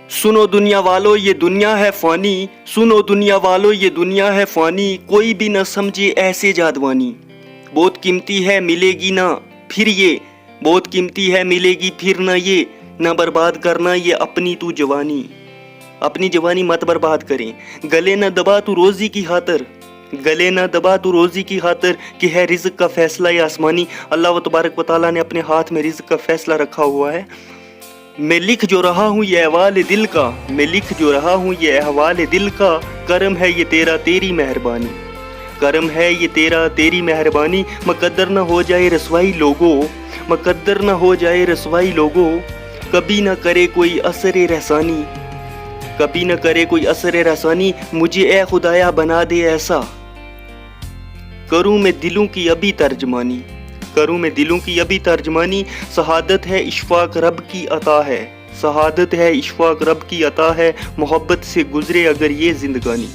सुनो दुनिया वालों ये दुनिया है फानी, सुनो दुनिया वालों ये दुनिया है फानी, कोई भी न समझे ऐसे जादवानी। बहुत कीमती है मिलेगी ना फिर ये, बहुत कीमती है मिलेगी फिर ना ये, ना बर्बाद करना ये अपनी तू जवानी। अपनी जवानी मत बर्बाद करें, गले न दबा तू रोजी की खातर, गले न दबा तू रोजी की खातर, कि है रिज़्क का फैसला ये आसमानी। अल्लाह तबारक व तआला ने अपने हाथ में रिज़्क का फैसला रखा हुआ है। मैं लिख जो रहा हूँ ये अहवाल दिल का, मैं लिख जो रहा हूँ ये अहवाल दिल का, करम है ये तेरा तेरी मेहरबानी, करम है ये तेरा तेरी मेहरबानी। मुकद्दर न हो जाए रसवाई लोगों, मुकद्दर न हो जाए रसवाई लोगों, कभी न करे कोई असर रहसानी, कभी न करे कोई असर रहसानी। मुझे ए खुदाया बना दे ऐसा, करूँ मैं दिलों की अभी तर्जमानी, करूँ मैं दिलों की अभी तर्जमानी। शहादत है इशफाक रब की अता है, शहादत है इशफाक रब की अता है, मोहब्बत से गुजरे अगर ये जिंदगानी।